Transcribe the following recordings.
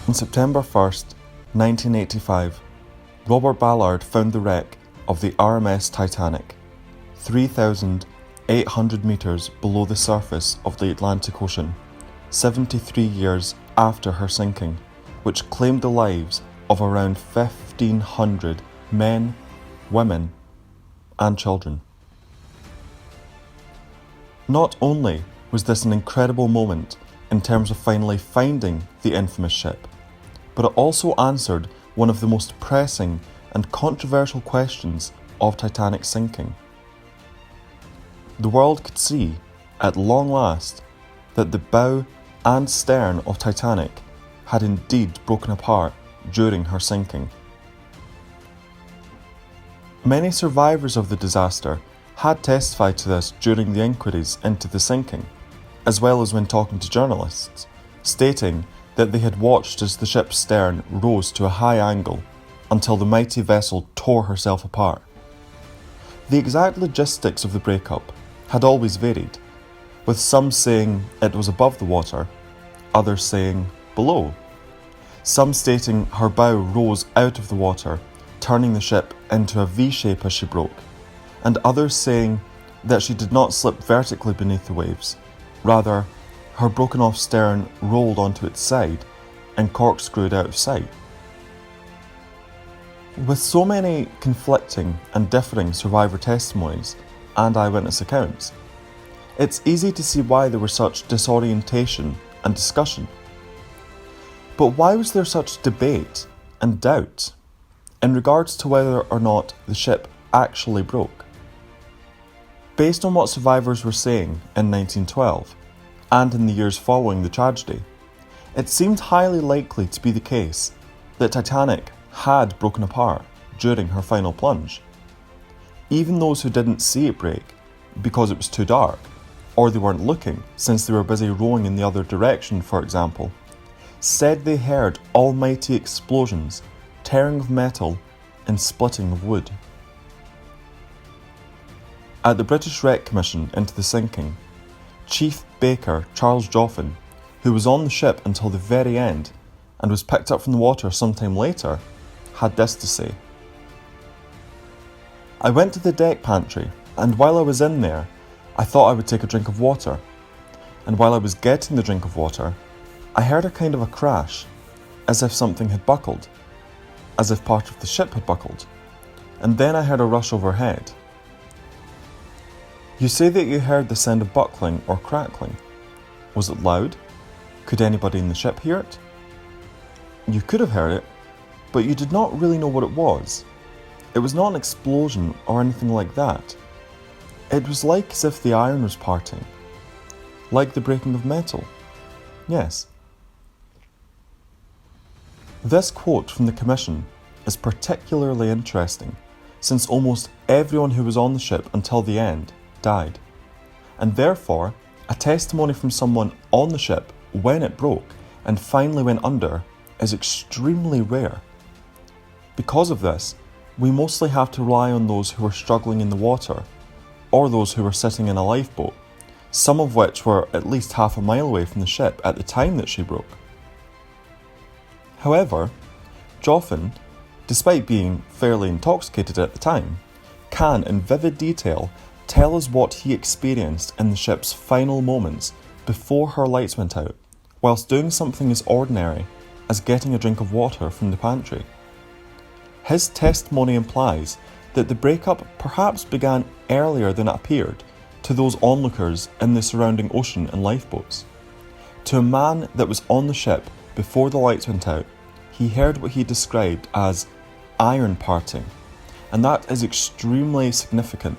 On September 1st, 1985, Robert Ballard found the wreck of the RMS Titanic, 3,800 metres below the surface of the Atlantic Ocean, 73 years after her sinking, which claimed the lives of around 1,500 men, women, and children. Not only was this an incredible moment in terms of finally finding the infamous ship, but it also answered one of the most pressing and controversial questions of Titanic's sinking. The world could see, at long last, that the bow and stern of Titanic had indeed broken apart during her sinking. Many survivors of the disaster had testified to this during the inquiries into the sinking, as well as when talking to journalists, stating that they had watched as the ship's stern rose to a high angle until the mighty vessel tore herself apart. The exact logistics of the breakup had always varied, with some saying it was above the water, others saying below, some stating her bow rose out of the water, turning the ship into a V shape as she broke, and others saying that she did not slip vertically beneath the waves, rather her broken off stern rolled onto its side and corkscrewed out of sight. With so many conflicting and differing survivor testimonies and eyewitness accounts, it's easy to see why there was such disorientation and discussion. But why was there such debate and doubt in regards to whether or not the ship actually broke? Based on what survivors were saying in 1912, and in the years following the tragedy, it seemed highly likely to be the case that Titanic had broken apart during her final plunge. Even those who didn't see it break because it was too dark, or they weren't looking since they were busy rowing in the other direction, for example, said they heard almighty explosions, tearing of metal and splitting of wood. At the British Wreck Commission into the sinking, Chief Baker Charles Joffin, who was on the ship until the very end and was picked up from the water sometime later, had this to say. "I went to the deck pantry, and while I was in there, I thought I would take a drink of water. And while I was getting the drink of water, I heard a kind of a crash, as if something had buckled, as if part of the ship had buckled, and then I heard a rush overhead. You say that you heard the sound of buckling or crackling. Was it loud? Could anybody in the ship hear it? You could have heard it, but you did not really know what it was. It was not an explosion or anything like that. It was like as if the iron was parting, like the breaking of metal. Yes." This quote from the Commission is particularly interesting, since almost everyone who was on the ship until the end died, and therefore a testimony from someone on the ship when it broke and finally went under is extremely rare. Because of this, we mostly have to rely on those who were struggling in the water, or those who were sitting in a lifeboat, some of which were at least half a mile away from the ship at the time that she broke. However, Joffin, despite being fairly intoxicated at the time, can in vivid detail tell us what he experienced in the ship's final moments before her lights went out, whilst doing something as ordinary as getting a drink of water from the pantry. His testimony implies that the breakup perhaps began earlier than it appeared to those onlookers in the surrounding ocean and lifeboats. To a man that was on the ship before the lights went out, he heard what he described as iron parting, and that is extremely significant.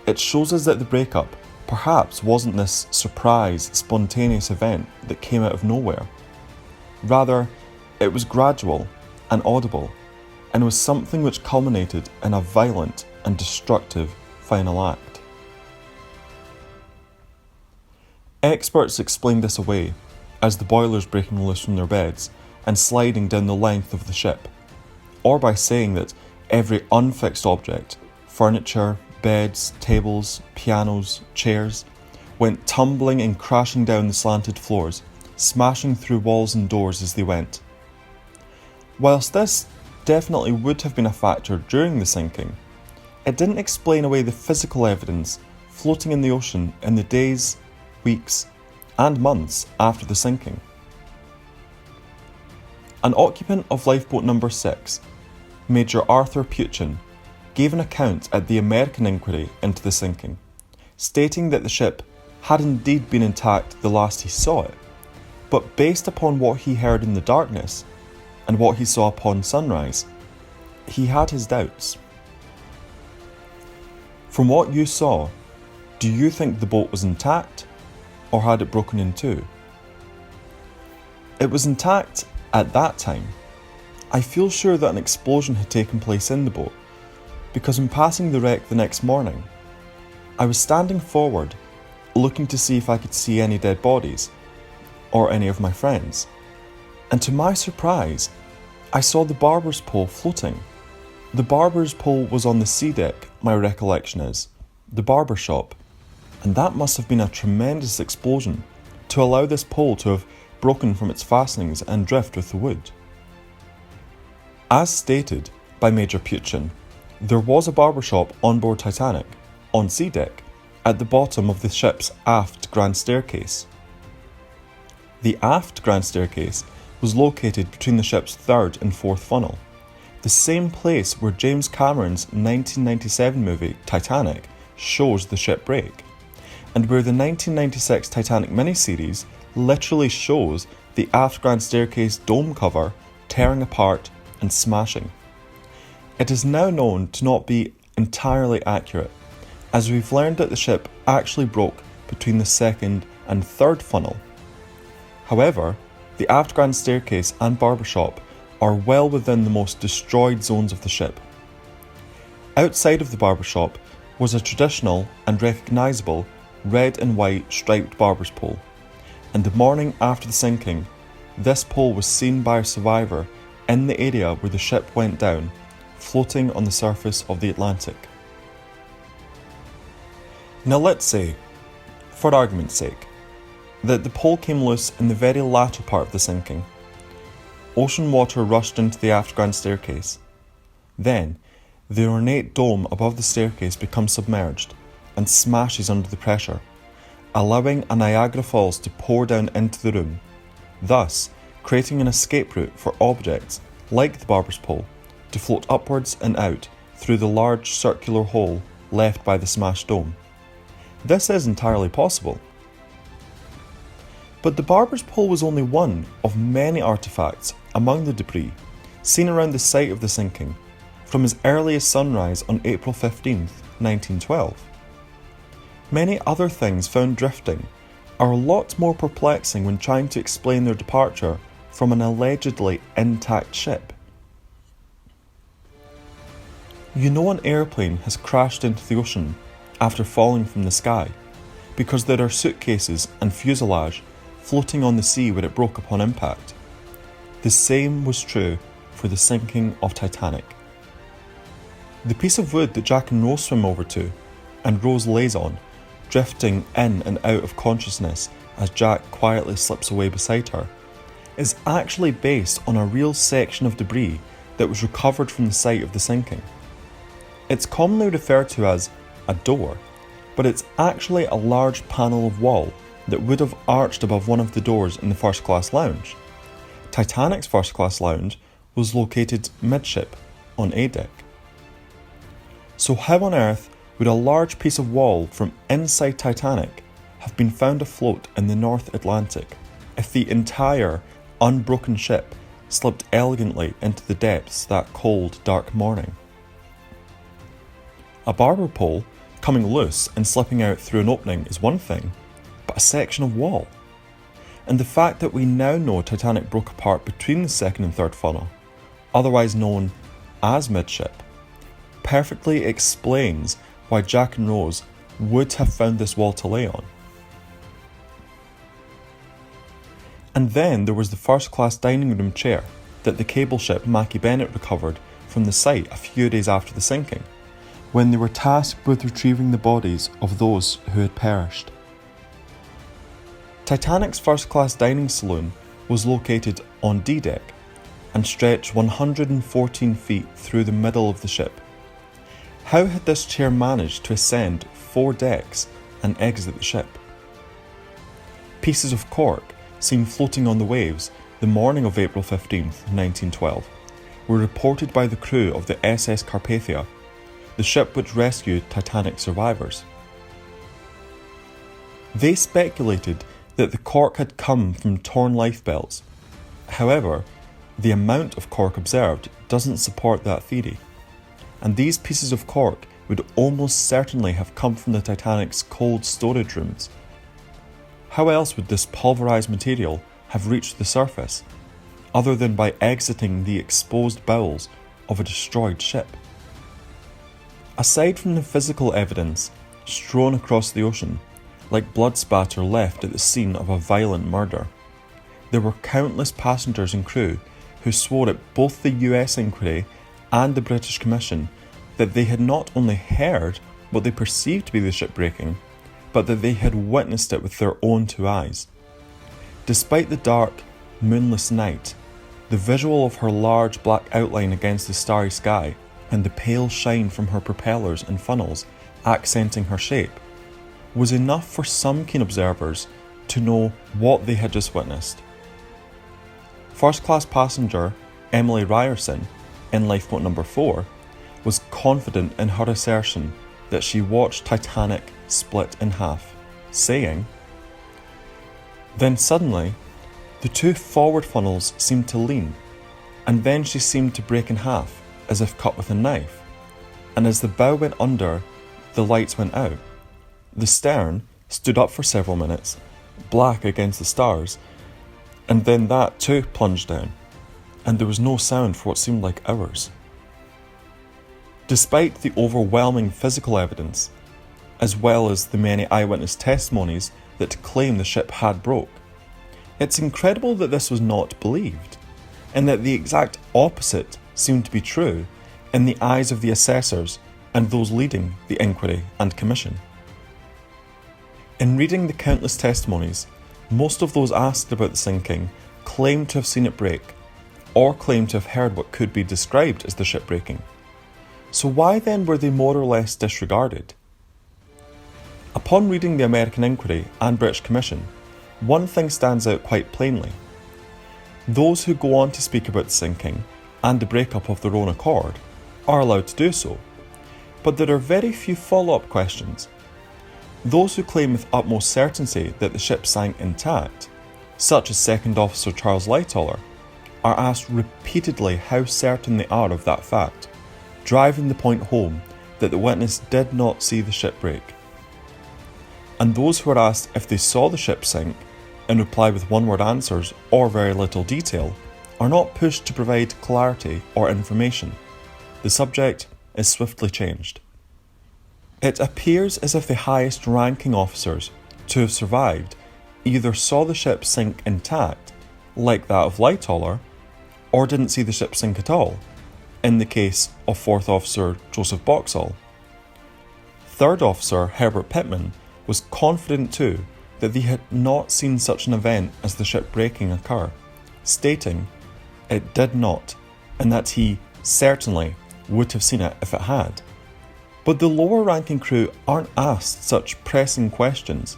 It shows us that the breakup perhaps wasn't this surprise, spontaneous event that came out of nowhere. Rather, it was gradual and audible, and was something which culminated in a violent and destructive final act. Experts explained this away as the boilers breaking loose from their beds and sliding down the length of the ship, or by saying that every unfixed object, furniture, beds, tables, pianos, chairs, went tumbling and crashing down the slanted floors, smashing through walls and doors as they went. Whilst this definitely would have been a factor during the sinking, it didn't explain away the physical evidence floating in the ocean in the days, weeks, and months after the sinking. An occupant of lifeboat number 6, Major Arthur Peuchen, gave an account at the American inquiry into the sinking, stating that the ship had indeed been intact the last he saw it, but based upon what he heard in the darkness and what he saw upon sunrise, he had his doubts. From what you saw, do you think the boat was intact, or had it broken in two? It was intact at that time. I feel sure that an explosion had taken place in the boat, because in passing the wreck the next morning, I was standing forward, looking to see if I could see any dead bodies, or any of my friends, and to my surprise, I saw the barber's pole floating. The barber's pole was on the sea deck, my recollection is, the barber shop, and that must have been a tremendous explosion to allow this pole to have broken from its fastenings and drift with the wood. As stated by Major Peuchen, there was a barber shop on board Titanic, on sea deck, at the bottom of the ship's aft grand staircase. The aft grand staircase was located between the ship's third and fourth funnel, the same place where James Cameron's 1997 movie Titanic shows the ship break, and where the 1996 Titanic miniseries literally shows the aft grand staircase dome cover tearing apart and smashing. It is now known to not be entirely accurate, as we've learned that the ship actually broke between the second and third funnel. However, the aft grand staircase and barbershop are well within the most destroyed zones of the ship. Outside of the barbershop was a traditional and recognisable red and white striped barber's pole, and the morning after the sinking, this pole was seen by a survivor in the area where the ship went down, floating on the surface of the Atlantic. Now let's say, for argument's sake, that the pole came loose in the very latter part of the sinking. Ocean water rushed into the aft grand staircase. Then, the ornate dome above the staircase becomes submerged and smashes under the pressure, allowing a Niagara Falls to pour down into the room, thus creating an escape route for objects like the barber's pole to float upwards and out through the large circular hole left by the smashed dome. This is entirely possible. But the barber's pole was only one of many artefacts among the debris seen around the site of the sinking from as early as sunrise on April 15th, 1912. Many other things found drifting are a lot more perplexing when trying to explain their departure from an allegedly intact ship. You know an airplane has crashed into the ocean after falling from the sky because there are suitcases and fuselage floating on the sea where it broke upon impact. The same was true for the sinking of Titanic. The piece of wood that Jack and Rose swim over to, and Rose lays on, drifting in and out of consciousness as Jack quietly slips away beside her, is actually based on a real section of debris that was recovered from the site of the sinking. It's commonly referred to as a door, but it's actually a large panel of wall that would have arched above one of the doors in the first class lounge. Titanic's first class lounge was located midship on A deck. So how on earth would a large piece of wall from inside Titanic have been found afloat in the North Atlantic if the entire unbroken ship slipped elegantly into the depths that cold, dark morning? A barber pole coming loose and slipping out through an opening is one thing, but a section of wall? And the fact that we now know Titanic broke apart between the second and third funnel, otherwise known as midship, perfectly explains why Jack and Rose would have found this wall to lay on. And then there was the first class dining room chair that the cable ship Mackie Bennett recovered from the site a few days after the sinking, when they were tasked with retrieving the bodies of those who had perished. Titanic's first-class dining saloon was located on D-deck and stretched 114 feet through the middle of the ship. How had this chair managed to ascend 4 decks and exit the ship? Pieces of cork seen floating on the waves the morning of April 15, 1912, were reported by the crew of the SS Carpathia, the ship which rescued Titanic survivors. They speculated that the cork had come from torn lifebelts. However, the amount of cork observed doesn't support that theory, and these pieces of cork would almost certainly have come from the Titanic's cold storage rooms. How else would this pulverised material have reached the surface, other than by exiting the exposed bowels of a destroyed ship? Aside from the physical evidence strewn across the ocean, like blood spatter left at the scene of a violent murder, there were countless passengers and crew who swore at both the US inquiry and the British Commission that they had not only heard what they perceived to be the ship breaking, but that they had witnessed it with their own 2 eyes. Despite the dark, moonless night, the visual of her large black outline against the starry sky and the pale shine from her propellers and funnels accenting her shape was enough for some keen observers to know what they had just witnessed. First-class passenger Emily Ryerson, in lifeboat number 4, was confident in her assertion that she watched Titanic split in half, saying, "Then suddenly, the 2 forward funnels seemed to lean, and then she seemed to break in half, as if cut with a knife, and as the bow went under, the lights went out. The stern stood up for several minutes, black against the stars, and then that too plunged down, and there was no sound for what seemed like hours." Despite the overwhelming physical evidence, as well as the many eyewitness testimonies that claim the ship had broke, it's incredible that this was not believed, and that the exact opposite seemed to be true in the eyes of the assessors and those leading the inquiry and commission. In reading the countless testimonies, most of those asked about the sinking claimed to have seen it break, or claimed to have heard what could be described as the ship breaking. So why then were they more or less disregarded? Upon reading the American inquiry and British Commission, one thing stands out quite plainly. Those who go on to speak about the sinking and the breakup of their own accord are allowed to do so, but there are very few follow-up questions. Those who claim with utmost certainty that the ship sank intact, such as Second Officer Charles Lightoller, are asked repeatedly how certain they are of that fact, driving the point home that the witness did not see the ship break. And those who are asked if they saw the ship sink and reply with one-word answers or very little detail are not pushed to provide clarity or information. The subject is swiftly changed. It appears as if the highest ranking officers to have survived either saw the ship sink intact, like that of Lightoller, or didn't see the ship sink at all, in the case of 4th Officer Joseph Boxall. 3rd Officer Herbert Pittman was confident too that they had not seen such an event as the ship breaking occur, stating it did not, and that he certainly would have seen it if it had. But the lower ranking crew aren't asked such pressing questions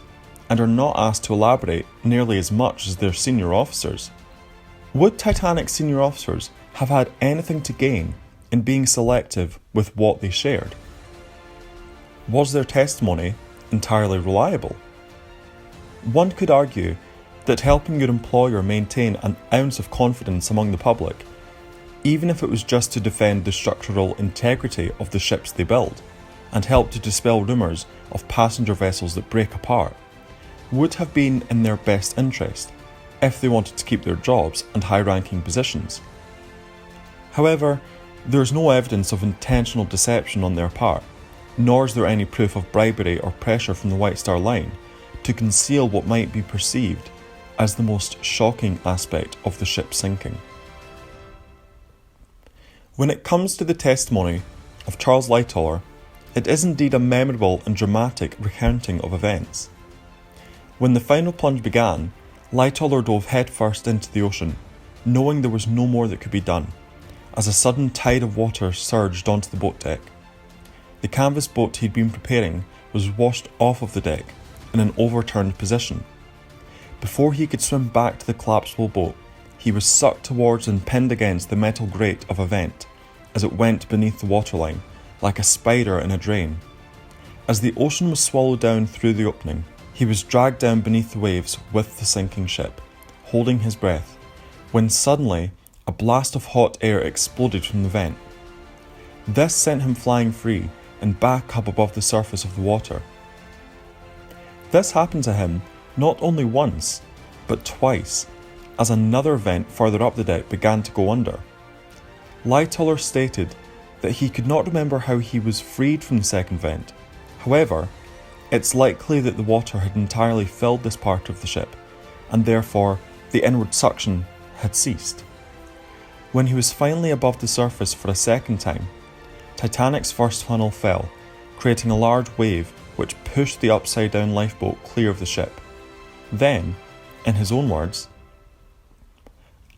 and are not asked to elaborate nearly as much as their senior officers. Would Titanic senior officers have had anything to gain in being selective with what they shared? Was their testimony entirely reliable? One could argue that helping your employer maintain an ounce of confidence among the public, even if it was just to defend the structural integrity of the ships they build, and help to dispel rumours of passenger vessels that break apart, would have been in their best interest if they wanted to keep their jobs and high-ranking positions. However, there is no evidence of intentional deception on their part, nor is there any proof of bribery or pressure from the White Star Line to conceal what might be perceived as the most shocking aspect of the ship sinking. When it comes to the testimony of Charles Lightoller, it is indeed a memorable and dramatic recounting of events. When the final plunge began, Lightoller dove headfirst into the ocean, knowing there was no more that could be done, as a sudden tide of water surged onto the boat deck. The canvas boat he'd been preparing was washed off of the deck in an overturned position. Before he could swim back to the collapsible boat, he was sucked towards and pinned against the metal grate of a vent as it went beneath the waterline, like a spider in a drain. As the ocean was swallowed down through the opening, he was dragged down beneath the waves with the sinking ship, holding his breath, when suddenly a blast of hot air exploded from the vent. This sent him flying free and back up above the surface of the water. This happened to him not only once, but twice, as another vent further up the deck began to go under. Lightoller stated that he could not remember how he was freed from the second vent. However, it's likely that the water had entirely filled this part of the ship, and therefore the inward suction had ceased. When he was finally above the surface for a second time, Titanic's first funnel fell, creating a large wave which pushed the upside-down lifeboat clear of the ship. Then, in his own words,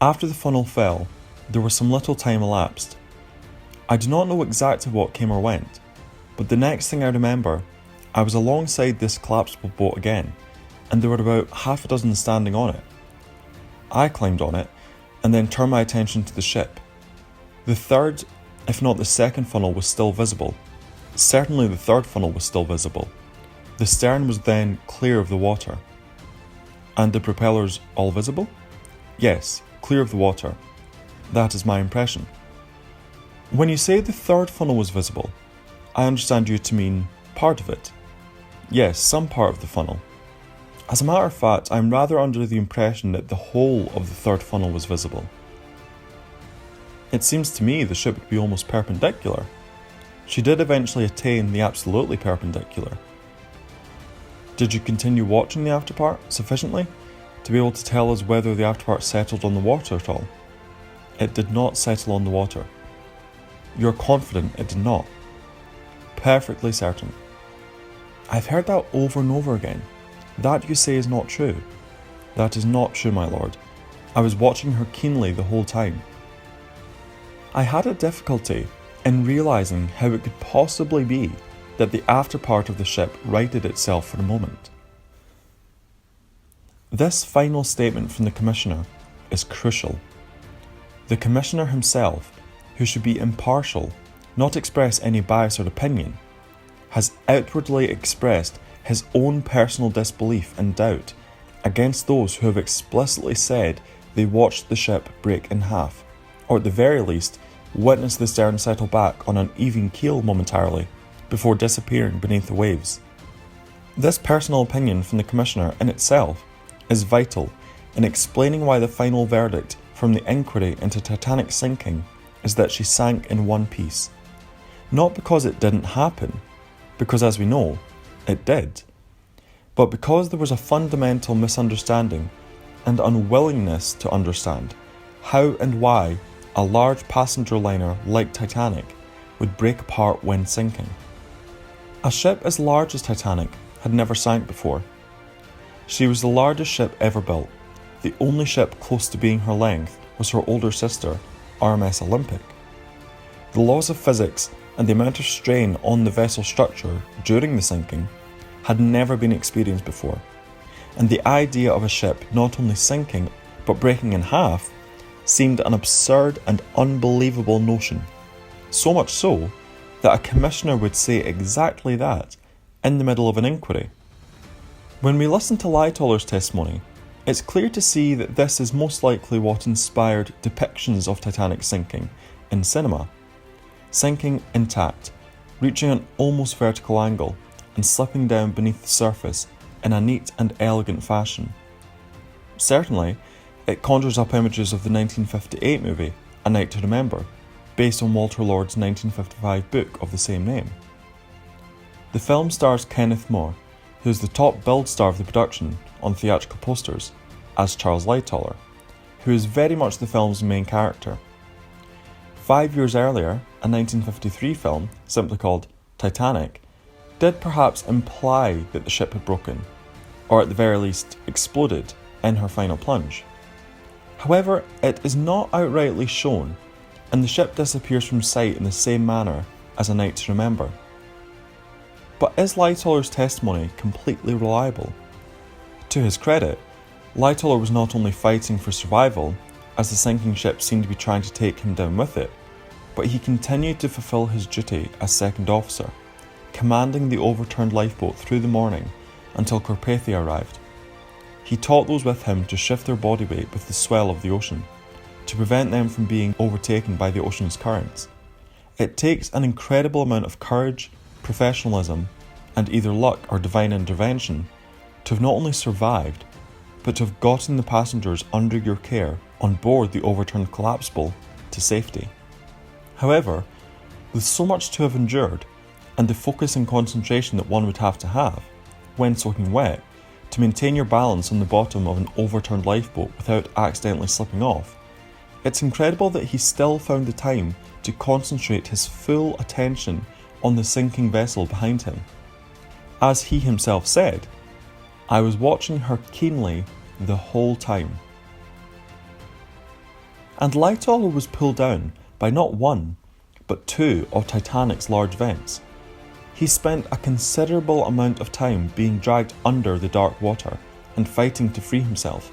"After the funnel fell, there was some little time elapsed. I do not know exactly what came or went, but the next thing I remember, I was alongside this collapsible boat again, and there were about half a dozen standing on it. I climbed on it, and then turned my attention to the ship. The third, if not the second funnel was still visible. Certainly the third funnel was still visible. The stern was then clear of the water." "And the propellers all visible?" "Yes, clear of the water. That is my impression." "When you say the third funnel was visible, I understand you to mean part of it." "Yes, some part of the funnel. As a matter of fact, I'm rather under the impression that the whole of the third funnel was visible." "It seems to me the ship would be almost perpendicular." "She did eventually attain the absolutely perpendicular." "Did you continue watching the afterpart sufficiently to be able to tell us whether the afterpart settled on the water at all?" "It did not settle on the water." "You're confident it did not?" "Perfectly certain." "I've heard that over and over again. That you say is not true." "That is not true, my lord. I was watching her keenly the whole time." "I had a difficulty in realising how it could possibly be that the after part of the ship righted itself for a moment." This final statement from the Commissioner is crucial. The Commissioner himself, who should be impartial, not express any bias or opinion, has outwardly expressed his own personal disbelief and doubt against those who have explicitly said they watched the ship break in half, or at the very least, witnessed the stern settle back on an even keel momentarily before disappearing beneath the waves. This personal opinion from the Commissioner in itself is vital in explaining why the final verdict from the inquiry into Titanic's sinking is that she sank in one piece. Not because it didn't happen, because as we know, it did, but because there was a fundamental misunderstanding and unwillingness to understand how and why a large passenger liner like Titanic would break apart when sinking. A ship as large as Titanic had never sank before. She was the largest ship ever built. The only ship close to being her length was her older sister, RMS Olympic. The laws of physics and the amount of strain on the vessel structure during the sinking had never been experienced before, and the idea of a ship not only sinking but breaking in half seemed an absurd and unbelievable notion, so much so that a commissioner would say exactly that in the middle of an inquiry. When we listen to Lightoller's testimony, it's clear to see that this is most likely what inspired depictions of Titanic sinking in cinema. Sinking intact, reaching an almost vertical angle and slipping down beneath the surface in a neat and elegant fashion. Certainly, it conjures up images of the 1958 movie A Night to Remember, based on Walter Lord's 1955 book of the same name. The film stars Kenneth More, who is the top billed star of the production on theatrical posters, as Charles Lightoller, who is very much the film's main character. 5 years earlier, a 1953 film, simply called Titanic, did perhaps imply that the ship had broken, or at the very least exploded, in her final plunge. However, it is not outrightly shown, and the ship disappears from sight in the same manner as A Night to Remember. But is Lightoller's testimony completely reliable? To his credit, Lightoller was not only fighting for survival, as the sinking ship seemed to be trying to take him down with it, but he continued to fulfill his duty as second officer, commanding the overturned lifeboat through the morning until Carpathia arrived. He taught those with him to shift their body weight with the swell of the ocean, to prevent them from being overtaken by the ocean's currents. It takes an incredible amount of courage, professionalism, and either luck or divine intervention to have not only survived, but to have gotten the passengers under your care on board the overturned collapsible to safety. However, with so much to have endured, and the focus and concentration that one would have to have, when soaking wet, to maintain your balance on the bottom of an overturned lifeboat without accidentally slipping off, it's incredible that he still found the time to concentrate his full attention on the sinking vessel behind him. As he himself said, "I was watching her keenly the whole time." And Lightoller was pulled down by not one, but two of Titanic's large vents. He spent a considerable amount of time being dragged under the dark water and fighting to free himself,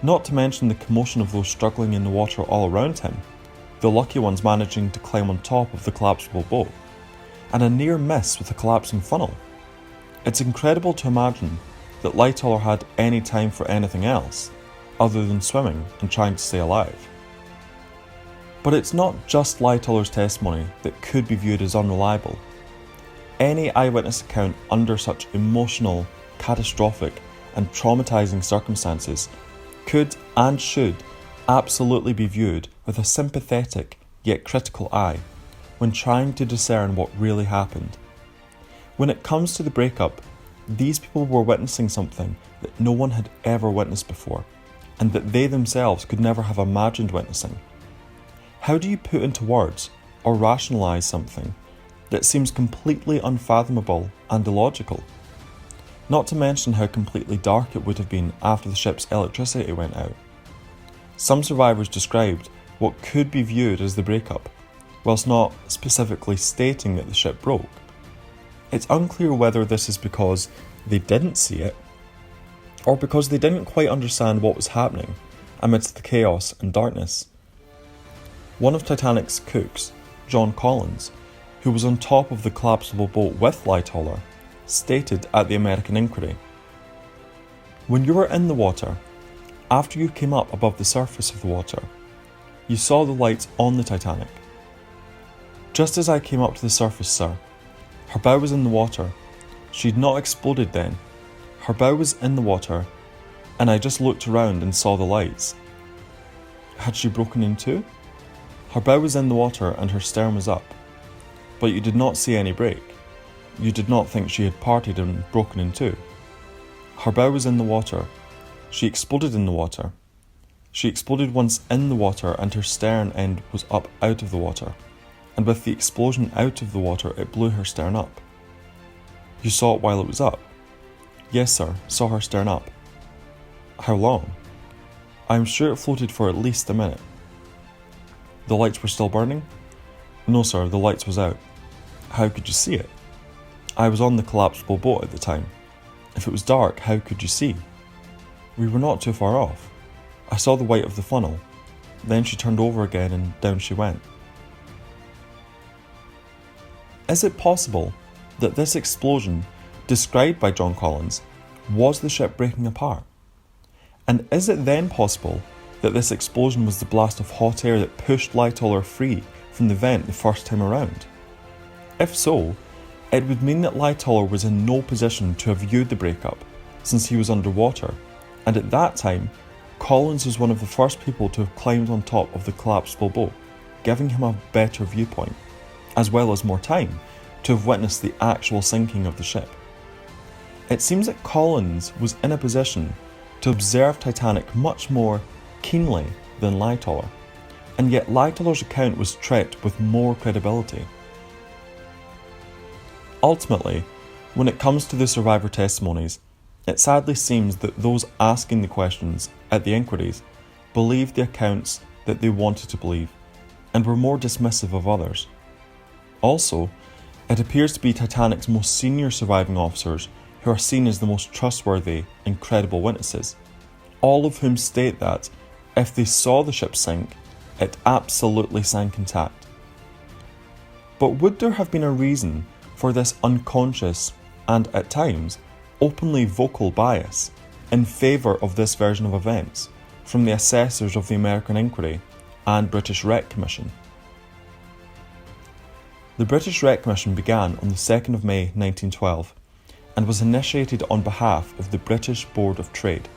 not to mention the commotion of those struggling in the water all around him, the lucky ones managing to climb on top of the collapsible boat, and a near miss with a collapsing funnel. It's incredible to imagine that Lightoller had any time for anything else other than swimming and trying to stay alive. But it's not just Lightoller's testimony that could be viewed as unreliable. Any eyewitness account under such emotional, catastrophic, and traumatizing circumstances could and should absolutely be viewed with a sympathetic yet critical eye when trying to discern what really happened. When it comes to the breakup, these people were witnessing something that no one had ever witnessed before, and that they themselves could never have imagined witnessing. How do you put into words or rationalise something that seems completely unfathomable and illogical? Not to mention how completely dark it would have been after the ship's electricity went out. Some survivors described what could be viewed as the breakup, whilst not specifically stating that the ship broke. It's unclear whether this is because they didn't see it, or because they didn't quite understand what was happening amidst the chaos and darkness. One of Titanic's cooks, John Collins, who was on top of the collapsible boat with Lightoller, stated at the American Inquiry, "When you were in the water, after you came up above the surface of the water, you saw the lights on the Titanic. Just as I came up to the surface, sir, her bow was in the water. She'd not exploded then. Her bow was in the water, and I just looked around and saw the lights. Had she broken in two? Her bow was in the water and her stern was up, but you did not see any break. You did not think she had parted and broken in two. Her bow was in the water. She exploded in the water. She exploded once in the water and her stern end was up out of the water, and with the explosion out of the water it blew her stern up. You saw it while it was up? Yes, sir, saw her stern up. How long? I am sure it floated for at least a minute. The lights were still burning? No, sir, the lights was out. How could you see it? I was on the collapsible boat at the time. If it was dark, how could you see? We were not too far off. I saw the white of the funnel. Then she turned over again and down she went." Is it possible that this explosion, described by John Collins, was the ship breaking apart? And is it then possible that this explosion was the blast of hot air that pushed Lightoller free from the vent the first time around? If so, it would mean that Lightoller was in no position to have viewed the breakup, since he was underwater, and at that time, Collins was one of the first people to have climbed on top of the collapsible boat, giving him a better viewpoint, as well as more time to have witnessed the actual sinking of the ship. It seems that Collins was in a position to observe Titanic much more keenly than Lightoller, and yet Lightoller's account was treated with more credibility. Ultimately, when it comes to the survivor testimonies, It sadly seems that those asking the questions at the inquiries believed the accounts that they wanted to believe, and were more dismissive of others. Also, it appears to be Titanic's most senior surviving officers who are seen as the most trustworthy and credible witnesses, all of whom state that, if they saw the ship sink, it absolutely sank intact. But would there have been a reason for this unconscious and, at times, openly vocal bias in favour of this version of events from the assessors of the American Inquiry and British Wreck Commission? The British Wreck Commission began on the 2nd of May 1912 and was initiated on behalf of the British Board of Trade,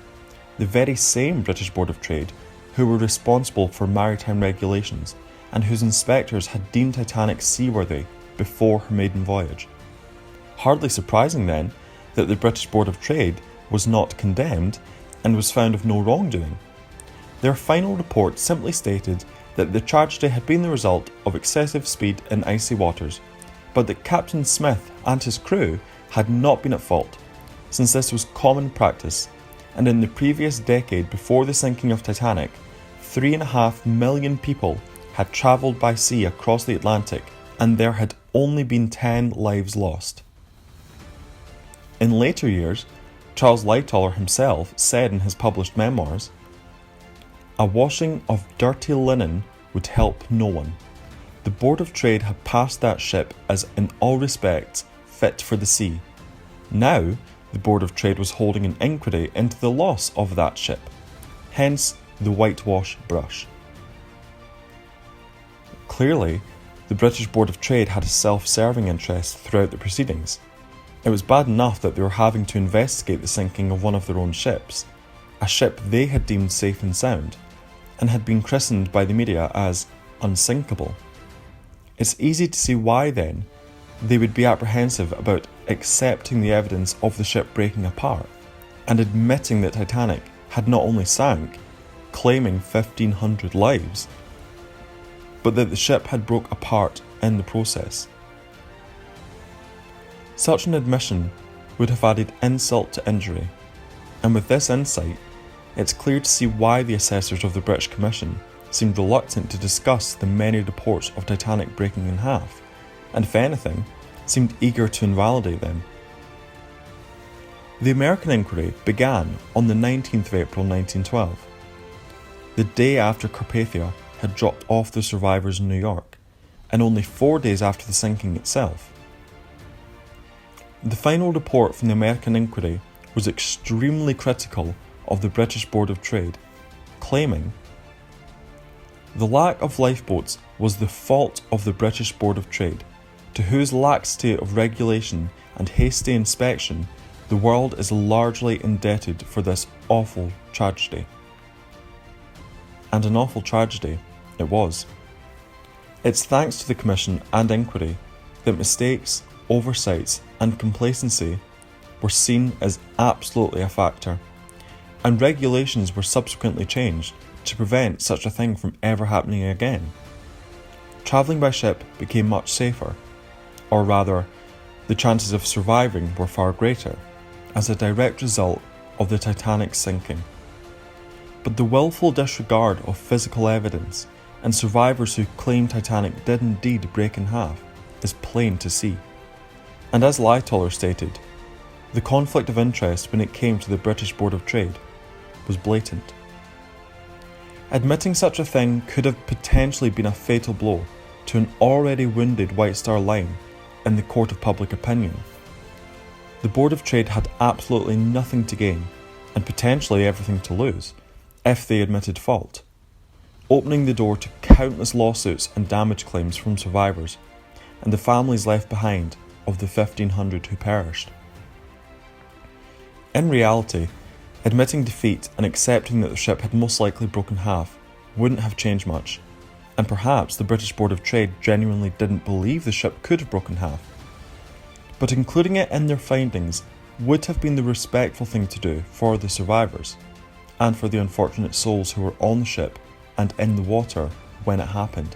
the very same British Board of Trade who were responsible for maritime regulations and whose inspectors had deemed Titanic seaworthy before her maiden voyage. Hardly surprising then that the British Board of Trade was not condemned and was found of no wrongdoing. Their final report simply stated that the tragedy had been the result of excessive speed in icy waters, but that Captain Smith and his crew had not been at fault, since this was common practice, and in the previous decade before the sinking of Titanic, 3.5 million people had travelled by sea across the Atlantic, and there had only been 10 lives lost. In later years, Charles Lightoller himself said in his published memoirs, "A washing of dirty linen would help no one. The Board of Trade had passed that ship as in all respects fit for the sea. Now the Board of Trade was holding an inquiry into the loss of that ship, hence the whitewash brush." Clearly, the British Board of Trade had a self-serving interest throughout the proceedings. It was bad enough that they were having to investigate the sinking of one of their own ships, a ship they had deemed safe and sound, and had been christened by the media as unsinkable. It's easy to see why, then, they would be apprehensive about accepting the evidence of the ship breaking apart and admitting that Titanic had not only sank, claiming 1,500 lives, but that the ship had broke apart in the process. Such an admission would have added insult to injury, and with this insight, it's clear to see why the assessors of the British Commission seemed reluctant to discuss the many reports of Titanic breaking in half, and if anything, seemed eager to invalidate them. The American inquiry began on the 19th of April 1912, the day after Carpathia had dropped off the survivors in New York, and only 4 days after the sinking itself. The final report from the American inquiry was extremely critical of the British Board of Trade, claiming, "The lack of lifeboats was the fault of the British Board of Trade, to whose laxity of regulation and hasty inspection the world is largely indebted for this awful tragedy." And an awful tragedy it was. It's thanks to the Commission and inquiry that mistakes, oversights and complacency were seen as absolutely a factor, and regulations were subsequently changed to prevent such a thing from ever happening again. Travelling by ship became much safer, or rather, the chances of surviving were far greater, as a direct result of the Titanic's sinking. But the willful disregard of physical evidence and survivors who claim Titanic did indeed break in half is plain to see. And as Lightoller stated, the conflict of interest when it came to the British Board of Trade was blatant. Admitting such a thing could have potentially been a fatal blow to an already wounded White Star Line in the court of public opinion. The Board of Trade had absolutely nothing to gain, and potentially everything to lose, if they admitted fault, opening the door to countless lawsuits and damage claims from survivors, and the families left behind of the 1,500 who perished. In reality, admitting defeat and accepting that the ship had most likely broken half wouldn't have changed much, and perhaps the British Board of Trade genuinely didn't believe the ship could have broken half. But including it in their findings would have been the respectful thing to do for the survivors, and for the unfortunate souls who were on the ship and in the water when it happened.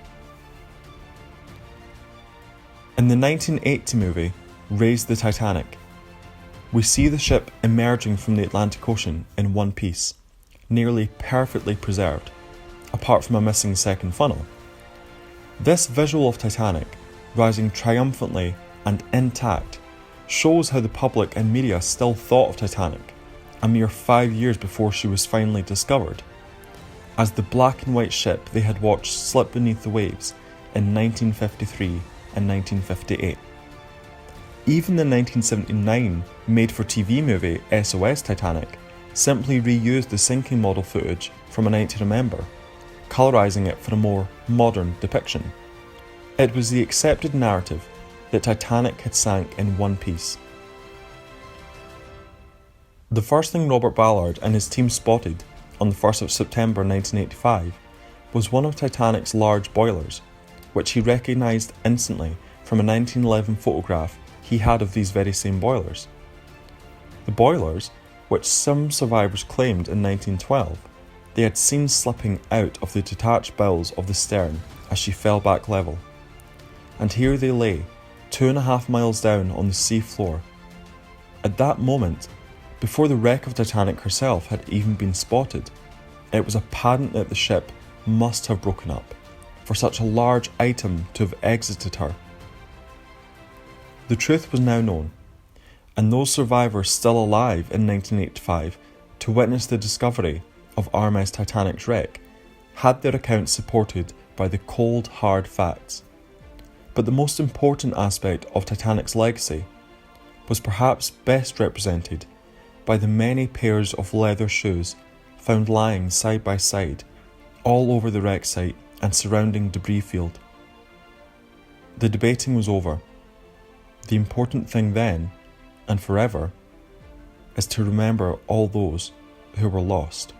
In the 1980 movie, Raise the Titanic, We see the ship emerging from the Atlantic Ocean in one piece, nearly perfectly preserved, apart from a missing second funnel. This visual of Titanic, rising triumphantly and intact, shows how the public and media still thought of Titanic, a mere 5 years before she was finally discovered, as the black and white ship they had watched slip beneath the waves in 1953 and 1958. Even the 1979 made-for-TV movie SOS Titanic simply reused the sinking model footage from A Night to Remember, colorising it for a more modern depiction. It was the accepted narrative that Titanic had sank in one piece. The first thing Robert Ballard and his team spotted on the 1st of September 1985 was one of Titanic's large boilers, which he recognised instantly from a 1911 photograph he had of these very same boilers. The boilers, which some survivors claimed in 1912, they had seen slipping out of the detached bowels of the stern as she fell back level. And here they lay, 2.5 miles down on the sea floor. At that moment, before the wreck of Titanic herself had even been spotted, it was apparent that the ship must have broken up, for such a large item to have exited her. The truth was now known, and those survivors still alive in 1985 to witness the discovery of RMS Titanic's wreck had their accounts supported by the cold, hard facts. But the most important aspect of Titanic's legacy was perhaps best represented by the many pairs of leather shoes found lying side by side all over the wreck site and surrounding debris field. The debating was over. The important thing then, and forever, is to remember all those who were lost.